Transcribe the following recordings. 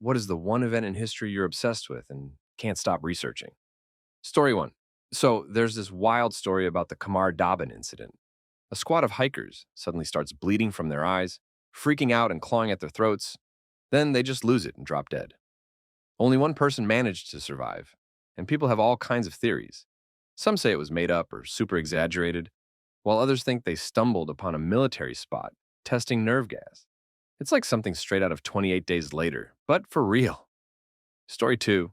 what is the one event in history you're obsessed with and can't stop researching? Story 1. So, there's this wild story about the Kamar Dabin incident. A squad of hikers suddenly starts bleeding from their eyes, freaking out and clawing at their throats. Then they just lose it and drop dead. Only one person managed to survive, and people have all kinds of theories. Some say it was made up or super exaggerated, while others think they stumbled upon a military spot testing nerve gas. It's like something straight out of 28 Days Later, but for real. Story 2.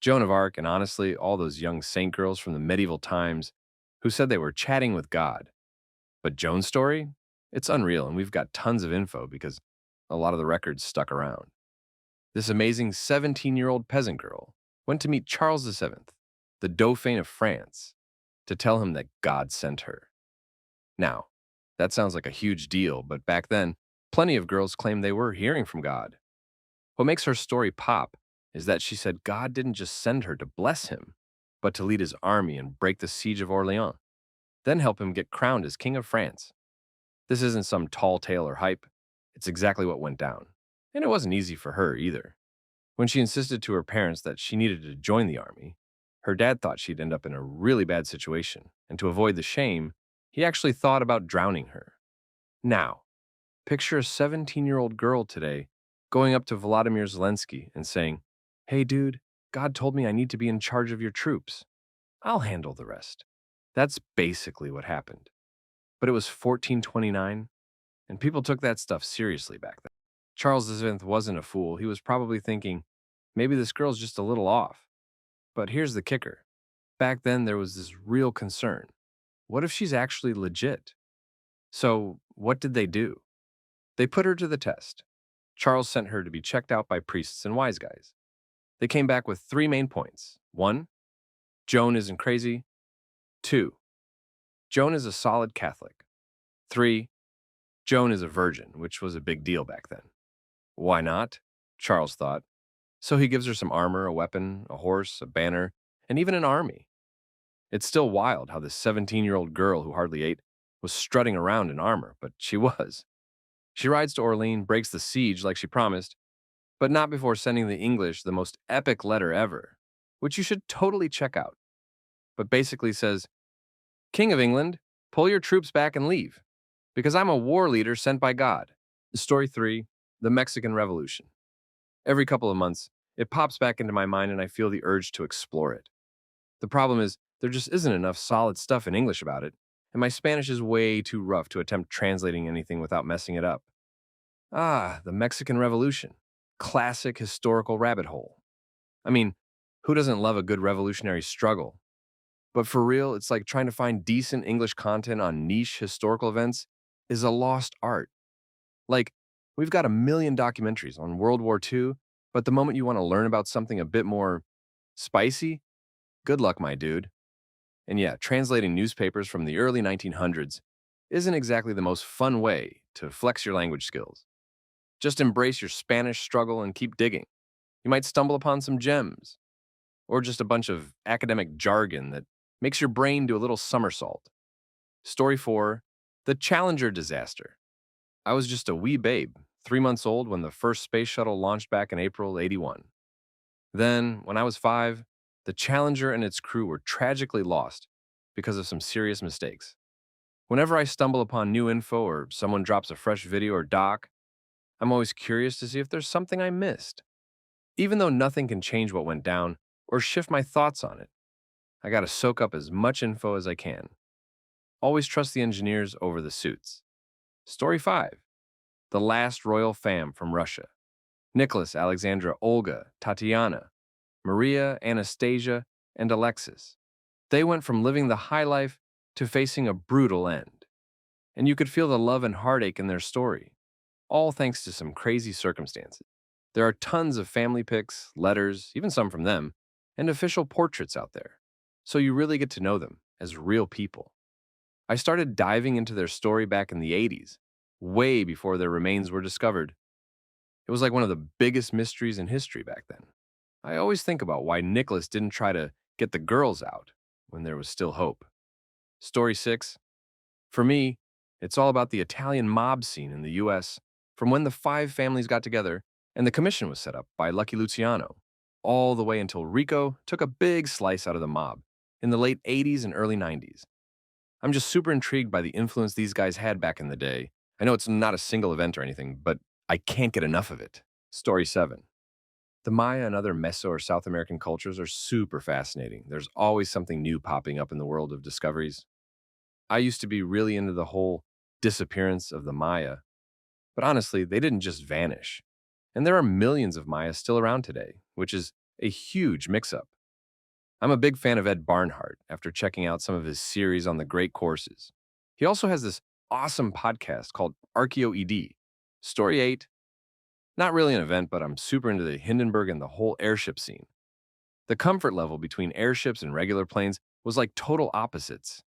Joan of Arc, and honestly, all those young saint girls from the medieval times who said they were chatting with God. But Joan's story? It's unreal, and we've got tons of info because a lot of the records stuck around. This amazing 17-year-old peasant girl went to meet Charles VII, the Dauphin of France, to tell him that God sent her. Now, that sounds like a huge deal, but back then, plenty of girls claimed they were hearing from God. What makes her story pop is that she said God didn't just send her to bless him, but to lead his army and break the siege of Orleans, then help him get crowned as King of France. This isn't some tall tale or hype. It's exactly what went down. And it wasn't easy for her either. When she insisted to her parents that she needed to join the army, her dad thought she'd end up in a really bad situation, and to avoid the shame, he actually thought about drowning her. Now, picture a 17-year-old girl today going up to Volodymyr Zelensky and saying, "Hey dude, God told me I need to be in charge of your troops. I'll handle the rest." That's basically what happened. But it was 1429, and people took that stuff seriously back then. Charles V wasn't a fool. He was probably thinking, maybe this girl's just a little off. But here's the kicker. Back then, there was this real concern. What if she's actually legit? So, what did they do? They put her to the test. Charles sent her to be checked out by priests and wise guys. They came back with three main points. 1. Joan isn't crazy. 2. Joan is a solid Catholic. 3. Joan is a virgin, which was a big deal back then. Why not? Charles thought. So he gives her some armor, a weapon, a horse, a banner, and even an army. It's still wild how this 17-year-old girl who hardly ate was strutting around in armor, but she was. She rides to Orleans, breaks the siege like she promised, but not before sending the English the most epic letter ever, which you should totally check out. But basically says, "King of England, pull your troops back and leave, because I'm a war leader sent by God." Story 3, the Mexican Revolution. Every couple of months, it pops back into my mind and I feel the urge to explore it. The problem is, there just isn't enough solid stuff in English about it, and my Spanish is way too rough to attempt translating anything without messing it up. The Mexican Revolution. Classic historical rabbit hole. I mean, who doesn't love a good revolutionary struggle? But for real, it's like trying to find decent English content on niche historical events is a lost art. Like, we've got a million documentaries on World War II, but the moment you want to learn about something a bit more spicy, good luck, my dude. And yeah, translating newspapers from the early 1900s isn't exactly the most fun way to flex your language skills. Just embrace your Spanish struggle and keep digging. You might stumble upon some gems, or just a bunch of academic jargon that makes your brain do a little somersault. Story 4, the Challenger disaster. I was just a wee babe, 3 months old when the first space shuttle launched back in April '81. Then, when I was 5, the Challenger and its crew were tragically lost because of some serious mistakes. Whenever I stumble upon new info or someone drops a fresh video or doc, I'm always curious to see if there's something I missed. Even though nothing can change what went down or shift my thoughts on it, I gotta soak up as much info as I can. Always trust the engineers over the suits. Story 5, the last royal fam from Russia. Nicholas, Alexandra, Olga, Tatiana, Maria, Anastasia, and Alexis. They went from living the high life to facing a brutal end. And you could feel the love and heartache in their story, all thanks to some crazy circumstances. There are tons of family pics, letters, even some from them, and official portraits out there, so you really get to know them as real people. I started diving into their story back in the '80s, way before their remains were discovered. It was like one of the biggest mysteries in history back then. I always think about why Nicholas didn't try to get the girls out when there was still hope. Story 6. For me, it's all about the Italian mob scene in the US from when the five families got together And the commission was set up by Lucky Luciano, all the way until Rico took a big slice out of the mob in the late 80s and early 90s. I'm just super intrigued by the influence these guys had back in the day. I know it's not a single event or anything, but I can't get enough of it. Story 7. The Maya and other Meso or South American cultures are super fascinating. There's always something new popping up in the world of discoveries. I used to be really into the whole disappearance of the Maya, but honestly, they didn't just vanish. And there are millions of Maya still around today, which is a huge mix up. I'm a big fan of Ed Barnhart after checking out some of his series on the great courses. He also has this awesome podcast called Archeo-ED. Story 8, not really an event, but I'm super into the Hindenburg and the whole airship scene. The comfort level between airships and regular planes was like total opposites.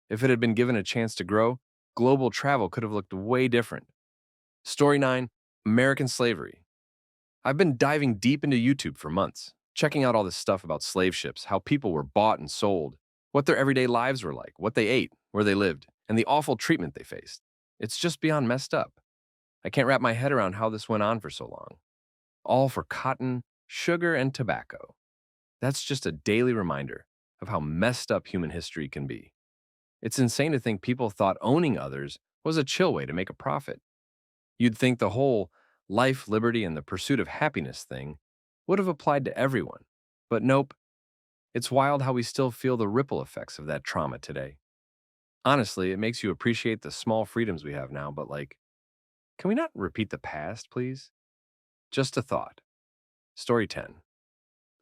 If it had been given a chance to grow, global travel could have looked way different. Story 9, American Slavery. I've been diving deep into YouTube for months, checking out all this stuff about slave ships, how people were bought and sold, what their everyday lives were like, what they ate, where they lived, and the awful treatment they faced. It's just beyond messed up. I can't wrap my head around how this went on for so long. All for cotton, sugar, and tobacco. That's just a daily reminder of how messed up human history can be. It's insane to think people thought owning others was a chill way to make a profit. You'd think the whole life, liberty, and the pursuit of happiness thing would have applied to everyone. But nope, it's wild how we still feel the ripple effects of that trauma today. Honestly, it makes you appreciate the small freedoms we have now, but like, can we not repeat the past, please? Just a thought. Story 10.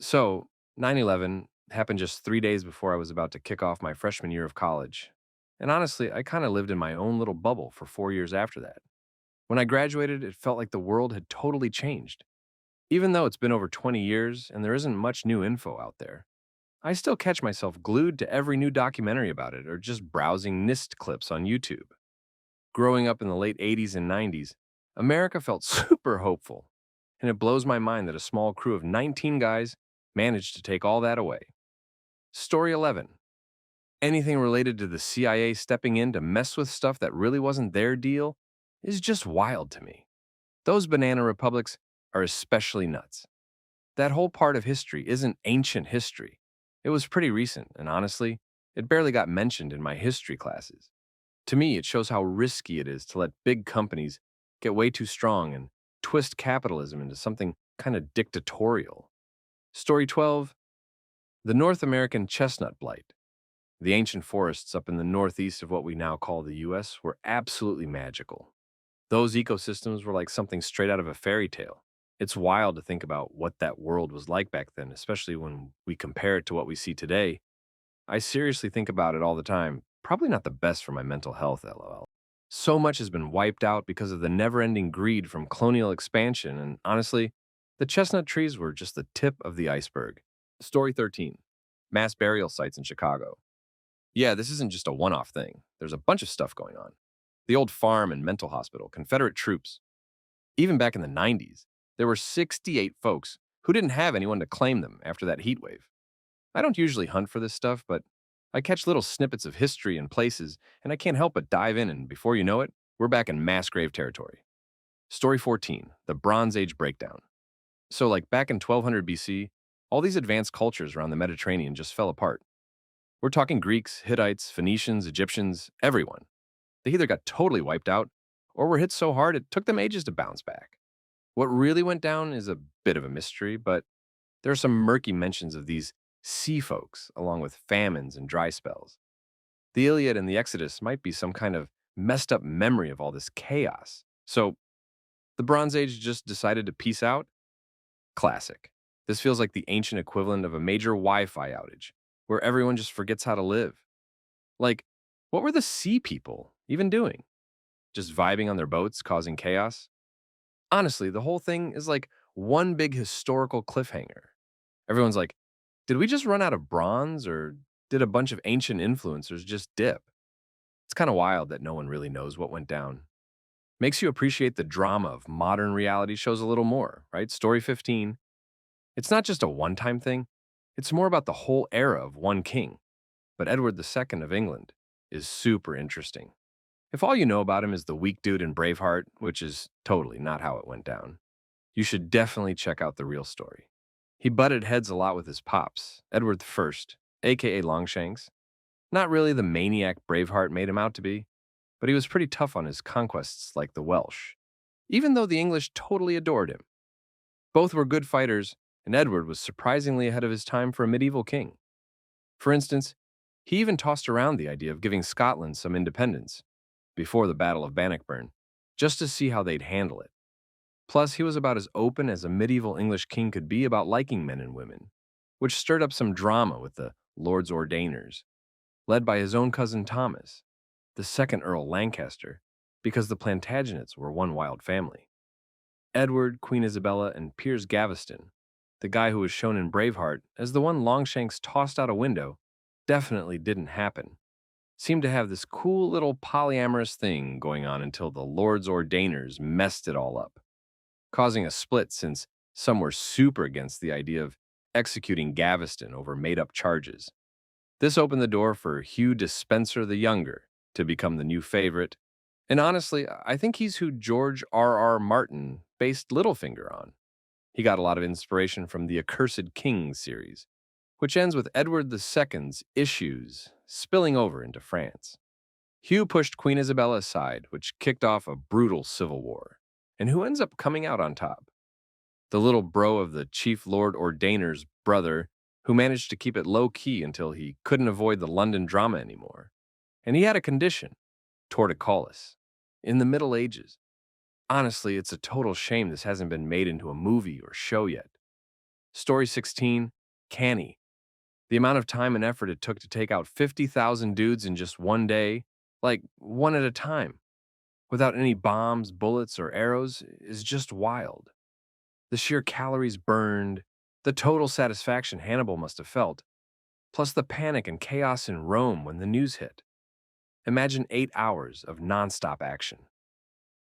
So, 9/11 happened just 3 days before I was about to kick off my freshman year of college. And honestly, I kind of lived in my own little bubble for 4 years after that. When I graduated, it felt like the world had totally changed. Even though it's been over 20 years and there isn't much new info out there, I still catch myself glued to every new documentary about it or just browsing NIST clips on YouTube. Growing up in the late 80s and 90s, America felt super hopeful, and it blows my mind that a small crew of 19 guys managed to take all that away. Story 11. Anything related to the CIA stepping in to mess with stuff that really wasn't their deal is just wild to me. Those banana republics are especially nuts. That whole part of history isn't ancient history. It was pretty recent, and honestly, it barely got mentioned in my history classes. To me, it shows how risky it is to let big companies get way too strong and twist capitalism into something kind of dictatorial. Story 12. The North American chestnut blight. The ancient forests up in the northeast of what we now call the US were absolutely magical. Those ecosystems were like something straight out of a fairy tale. It's wild to think about what that world was like back then, especially when we compare it to what we see today. I seriously think about it all the time. Probably not the best for my mental health, lol. So much has been wiped out because of the never ending greed from colonial expansion, and honestly, the chestnut trees were just the tip of the iceberg. Story 13. Mass burial sites in Chicago. Yeah, this isn't just a one off thing, there's a bunch of stuff going on. The old farm and mental hospital, Confederate troops. Even back in the 90s, there were 68 folks who didn't have anyone to claim them after that heat wave. I don't usually hunt for this stuff, but I catch little snippets of history and places, and I can't help but dive in, and before you know it, we're back in mass grave territory. Story 14, the Bronze Age breakdown. So, like back in 1200 BC, all these advanced cultures around the Mediterranean just fell apart. We're talking Greeks, Hittites, Phoenicians, Egyptians, everyone. They either got totally wiped out, or were hit so hard it took them ages to bounce back. What really went down is a bit of a mystery, but there are some murky mentions of these sea folks, along with famines and dry spells. The Iliad and the Exodus might be some kind of messed up memory of all this chaos. So, the Bronze Age just decided to peace out? Classic. This feels like the ancient equivalent of a major Wi Fi outage, where everyone just forgets how to live. Like, what were the sea people even doing? Just vibing on their boats, causing chaos? Honestly, the whole thing is like one big historical cliffhanger. Everyone's like, did we just run out of bronze or did a bunch of ancient influencers just dip? It's kind of wild that no one really knows what went down. Makes you appreciate the drama of modern reality shows a little more, right? Story 15. It's not just a one time thing, it's more about the whole era of one king. But Edward II of England is super interesting. If all you know about him is the weak dude in Braveheart, which is totally not how it went down, You should definitely check out the real story. He butted heads a lot with his pops, Edward I, aka Longshanks. Not really the maniac Braveheart made him out to be, but he was pretty tough on his conquests like the Welsh, even though the English totally adored him. Both were good fighters, and Edward was surprisingly ahead of his time for a medieval king. For instance, he even tossed around the idea of giving Scotland some independence before the Battle of Bannockburn, just to see how they'd handle it. Plus, he was about as open as a medieval English king could be about liking men and women, which stirred up some drama with the Lords Ordainers, led by his own cousin Thomas, the second Earl Lancaster, because the Plantagenets were one wild family. Edward, Queen Isabella, and Piers Gaveston, the guy who was shown in Braveheart as the one Longshanks tossed out a window, definitely didn't happen. Seemed to have this cool little polyamorous thing going on until the Lords Ordainers messed it all up, causing a split since some were super against the idea of executing Gaveston over made-up charges. This opened the door for Hugh Despenser the Younger to become the new favorite, and honestly, I think he's who George R. Martin based Littlefinger on. He got a lot of inspiration from the Accursed King series, which ends with Edward II's issues spilling over into France. Hugh pushed Queen Isabella aside, which kicked off a brutal civil war. And who ends up coming out on top? The little bro of the Chief Lord Ordainer's brother, who managed to keep it low-key until he couldn't avoid the London drama anymore. And he had a condition, torticollis, in the Middle Ages. Honestly, it's a total shame this hasn't been made into a movie or show yet. Story 16, Canny. The amount of time and effort it took to take out 50,000 dudes in just one day, like one at a time, without any bombs, bullets, or arrows, is just wild. The sheer calories burned, the total satisfaction Hannibal must have felt, plus the panic and chaos in Rome when the news hit. Imagine 8 hours of nonstop action.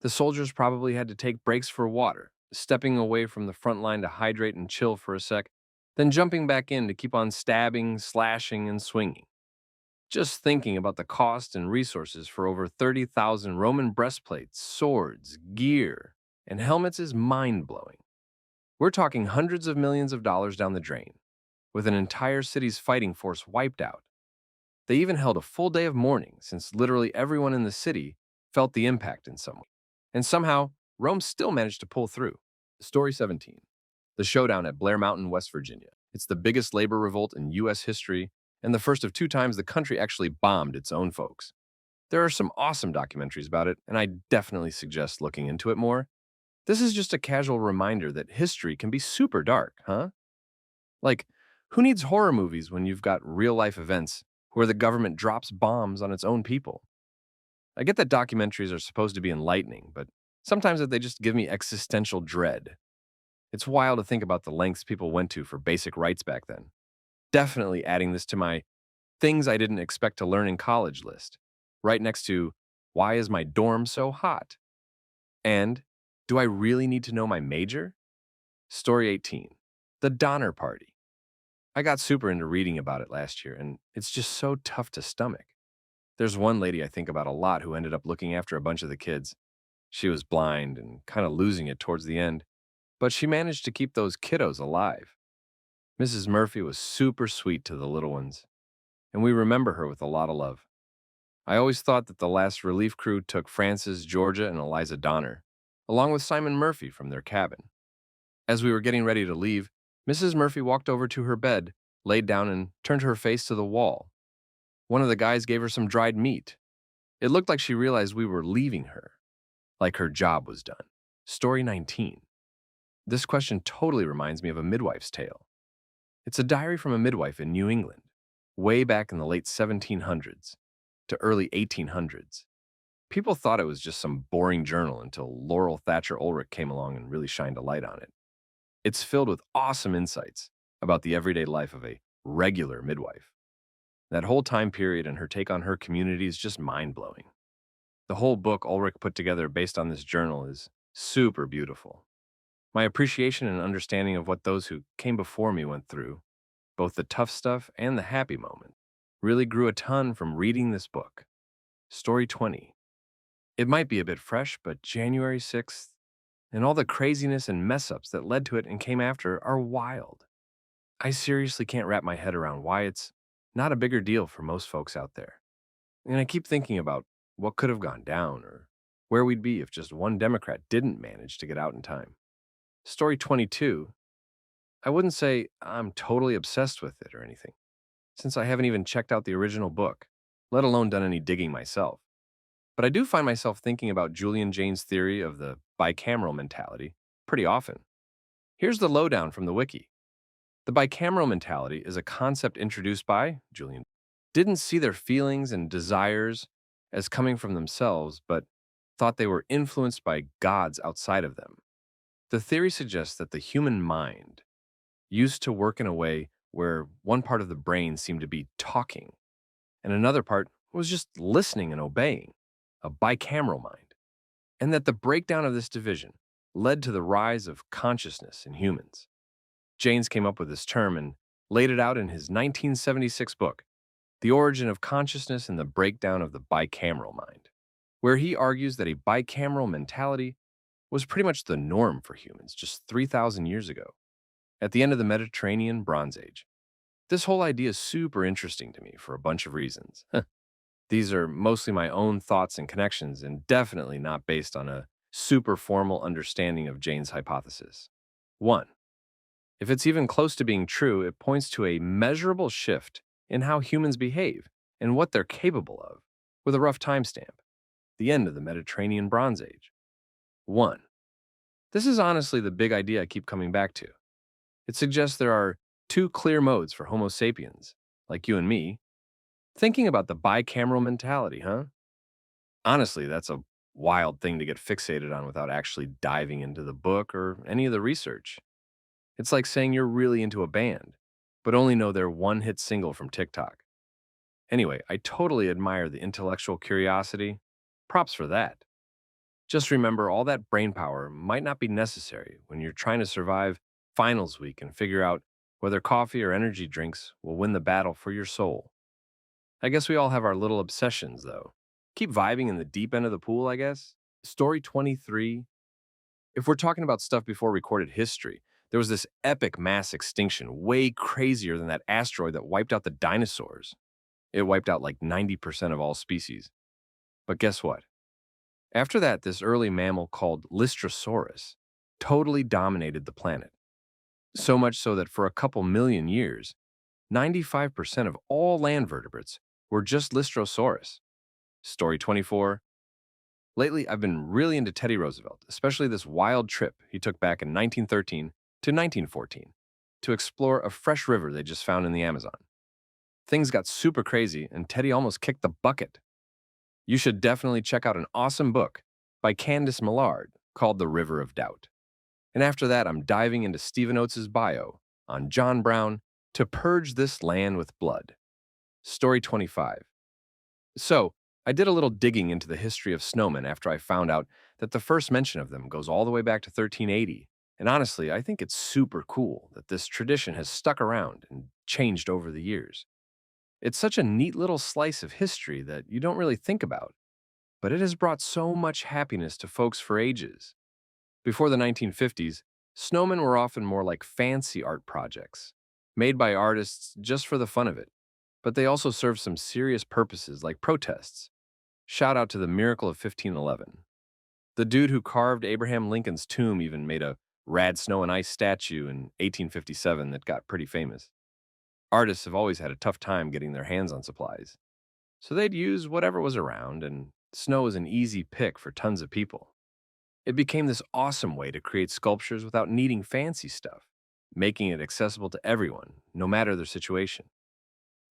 The soldiers probably had to take breaks for water, stepping away from the front line to hydrate and chill for a sec, then jumping back in to keep on stabbing, slashing, and swinging. Just thinking about the cost and resources for over 30,000 Roman breastplates, swords, gear, and helmets is mind-blowing. We're talking hundreds of millions of dollars down the drain, with an entire city's fighting force wiped out. They even held a full day of mourning, since literally everyone in the city felt the impact in some way. And somehow, Rome still managed to pull through. Story 17. The Showdown at Blair Mountain, West Virginia. It's the biggest labor revolt in U.S. history, and the first of 2 times the country actually bombed its own folks. There are some awesome documentaries about it, and I definitely suggest looking into it more. This is just a casual reminder that history can be super dark, huh? Like, who needs horror movies when you've got real-life events where the government drops bombs on its own people? I get that documentaries are supposed to be enlightening, but sometimes they just give me existential dread. It's wild to think about the lengths people went to for basic rights back then. Definitely adding this to my things I didn't expect to learn in college list, right next to why is my dorm so hot? And do I really need to know my major? Story 18. The Donner Party. I got super into reading about it last year, and it's just so tough to stomach. There's one lady I think about a lot who ended up looking after a bunch of the kids. She was blind and kind of losing it towards the end, but she managed to keep those kiddos alive. Mrs. Murphy was super sweet to the little ones, and we remember her with a lot of love. I always thought that the last relief crew took Frances, Georgia, and Eliza Donner, along with Simon Murphy from their cabin. As we were getting ready to leave, Mrs. Murphy walked over to her bed, laid down, and turned her face to the wall. One of the guys gave her some dried meat. It looked like she realized we were leaving her, like her job was done. Story 19. This question totally reminds me of a Midwife's Tale. It's a diary from a midwife in New England, way back in the late 1700s to early 1800s. People thought it was just some boring journal until Laurel Thatcher Ulrich came along and really shined a light on it. It's filled with awesome insights about the everyday life of a regular midwife. That whole time period and her take on her community is just mind-blowing. The whole book Ulrich put together based on this journal is super beautiful. My appreciation and understanding of what those who came before me went through, both the tough stuff and the happy moment, really grew a ton from reading this book. Story 20. It might be a bit fresh, but January 6th, and all the craziness and mess ups that led to it and came after are wild. I seriously can't wrap my head around why it's not a bigger deal for most folks out there. And I keep thinking about what could have gone down or where we'd be if just one Democrat didn't manage to get out in time. Story 22, I wouldn't say I'm totally obsessed with it or anything, since I haven't even checked out the original book, let alone done any digging myself. But I do find myself thinking about Julian Jaynes' theory of the bicameral mentality pretty often. Here's the lowdown from the wiki. The bicameral mentality is a concept introduced by Julian. Didn't see their feelings and desires as coming from themselves, but thought they were influenced by gods outside of them. The theory suggests that the human mind used to work in a way where one part of the brain seemed to be talking and another part was just listening and obeying, a bicameral mind, and that the breakdown of this division led to the rise of consciousness in humans. Jaynes came up with this term and laid it out in his 1976 book, The Origin of Consciousness and the Breakdown of the Bicameral Mind, where he argues that a bicameral mentality was pretty much the norm for humans just 3,000 years ago, at the end of the Mediterranean Bronze Age. This whole idea is super interesting to me for a bunch of reasons. These are mostly my own thoughts and connections and definitely not based on a super formal understanding of Jaynes' hypothesis. 1. If it's even close to being true, it points to a measurable shift in how humans behave and what they're capable of, with a rough timestamp, the end of the Mediterranean Bronze Age. 1. This is honestly the big idea I keep coming back to. It suggests there are two clear modes for Homo sapiens, like you and me. Thinking about the bicameral mentality, huh? Honestly, that's a wild thing to get fixated on without actually diving into the book or any of the research. It's like saying you're really into a band, but only know their one-hit single from TikTok. Anyway, I totally admire the intellectual curiosity. Props for that. Just remember, all that brain power might not be necessary when you're trying to survive finals week and figure out whether coffee or energy drinks will win the battle for your soul. I guess we all have our little obsessions, though. Keep vibing in the deep end of the pool, I guess. Story 23. If we're talking about stuff before recorded history, there was this epic mass extinction, way crazier than that asteroid that wiped out the dinosaurs. It wiped out like 90% of all species. But guess what? After that, this early mammal called Lystrosaurus totally dominated the planet. So much so that for a couple million years, 95% of all land vertebrates were just Lystrosaurus. Story 24. Lately, I've been really into Teddy Roosevelt, especially this wild trip he took back in 1913 to 1914 to explore a fresh river they just found in the Amazon. Things got super crazy, and Teddy almost kicked the bucket. You should definitely check out an awesome book by Candace Millard called The River of Doubt. And after that, I'm diving into Stephen Oates' bio on John Brown to purge this land with blood. Story 25. So, I did a little digging into the history of snowmen after I found out that the first mention of them goes all the way back to 1380. And honestly, I think it's super cool that this tradition has stuck around and changed over the years. It's such a neat little slice of history that you don't really think about, but it has brought so much happiness to folks for ages. Before the 1950s, snowmen were often more like fancy art projects, made by artists just for the fun of it, but they also served some serious purposes like protests. Shout out to the miracle of 1511. The dude who carved Abraham Lincoln's tomb even made a rad snow and ice statue in 1857 that got pretty famous. Artists have always had a tough time getting their hands on supplies, so they'd use whatever was around, and snow is an easy pick for tons of people. It became this awesome way to create sculptures without needing fancy stuff, making it accessible to everyone, no matter their situation.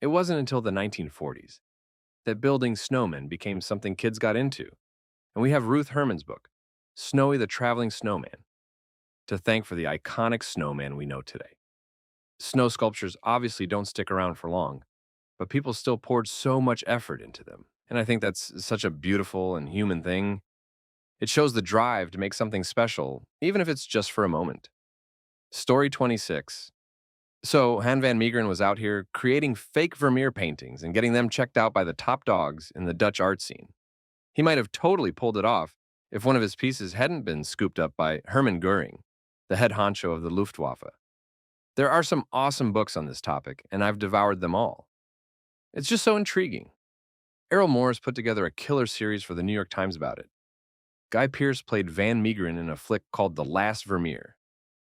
It wasn't until the 1940s that building snowmen became something kids got into, and we have Ruth Herman's book, Snowy the Traveling Snowman, to thank for the iconic snowman we know today. Snow sculptures obviously don't stick around for long, but people still poured so much effort into them, and I think that's such a beautiful and human thing. It shows the drive to make something special, even if it's just for a moment. Story 26. So, Han van Meegeren was out here creating fake Vermeer paintings and getting them checked out by the top dogs in the Dutch art scene. He might have totally pulled it off if one of his pieces hadn't been scooped up by Hermann Goering, the head honcho of the Luftwaffe. There are some awesome books on this topic, and I've devoured them all. It's just so intriguing. Errol Morris put together a killer series for the New York Times about it. Guy Pearce played Van Meegeren in a flick called The Last Vermeer.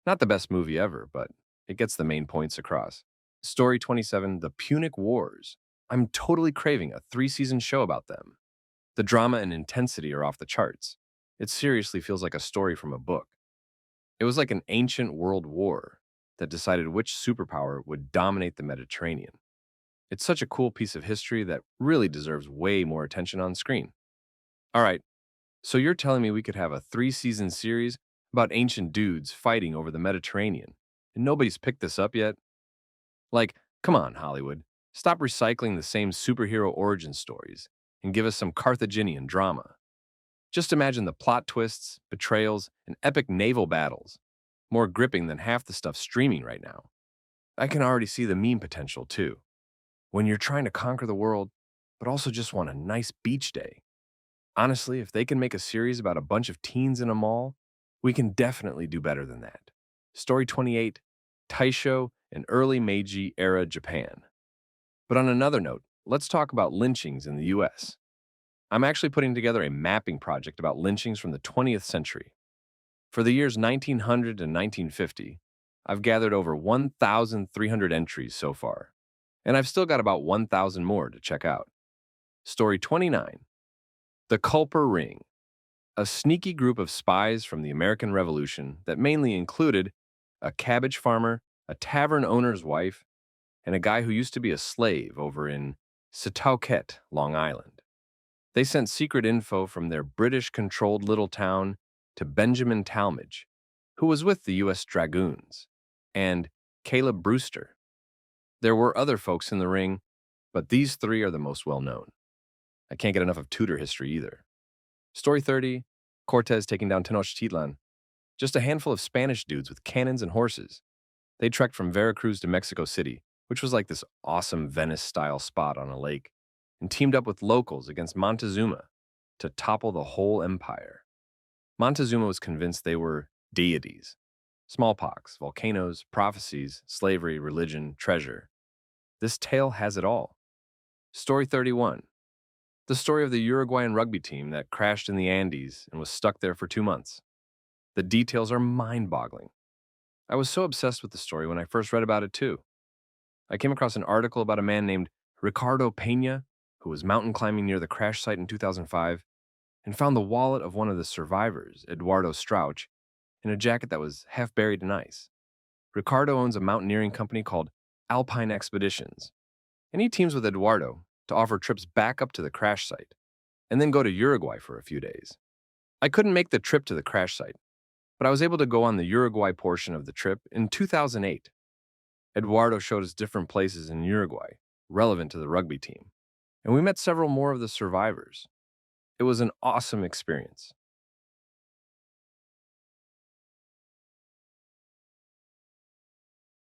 Not the best movie ever, but it gets the main points across. Story 27, The Punic Wars. I'm totally craving a 3-season show about them. The drama and intensity are off the charts. It seriously feels like a story from a book. It was like an ancient world war that decided which superpower would dominate the Mediterranean. It's such a cool piece of history that really deserves way more attention on screen. All right, so you're telling me we could have a 3-season series about ancient dudes fighting over the Mediterranean, and nobody's picked this up yet? Like, come on, Hollywood. Stop recycling the same superhero origin stories and give us some Carthaginian drama. Just imagine the plot twists, betrayals, and epic naval battles. More gripping than half the stuff streaming right now. I can already see the meme potential, too. When you're trying to conquer the world, but also just want a nice beach day. Honestly, if they can make a series about a bunch of teens in a mall, we can definitely do better than that. Story 28, Taisho in early Meiji era Japan. But on another note, let's talk about lynchings in the US. I'm actually putting together a mapping project about lynchings from the 20th century. For the years 1900 to 1950, I've gathered over 1,300 entries so far, and I've still got about 1,000 more to check out. Story 29, The Culper Ring. A sneaky group of spies from the American Revolution that mainly included a cabbage farmer, a tavern owner's wife, and a guy who used to be a slave over in Setauket, Long Island. They sent secret info from their British-controlled little town to Benjamin Talmadge, who was with the U.S. Dragoons, and Caleb Brewster. There were other folks in the ring, but these three are the most well-known. I can't get enough of Tudor history either. Story 30, Cortez taking down Tenochtitlan. Just a handful of Spanish dudes with cannons and horses. They trekked from Veracruz to Mexico City, which was like this awesome Venice-style spot on a lake, and teamed up with locals against Montezuma to topple the whole empire. Montezuma was convinced they were deities. Smallpox, volcanoes, prophecies, slavery, religion, treasure. This tale has it all. Story 31. The story of the Uruguayan rugby team that crashed in the Andes and was stuck there for 2 months. The details are mind-boggling. I was so obsessed with the story when I first read about it too. I came across an article about a man named Ricardo Peña, who was mountain climbing near the crash site in 2005, and found the wallet of one of the survivors, Eduardo Strauch, in a jacket that was half buried in ice. Ricardo owns a mountaineering company called Alpine Expeditions, and he teams with Eduardo to offer trips back up to the crash site, and then go to Uruguay for a few days. I couldn't make the trip to the crash site, but I was able to go on the Uruguay portion of the trip in 2008. Eduardo showed us different places in Uruguay, relevant to the rugby team, and we met several more of the survivors. It was an awesome experience.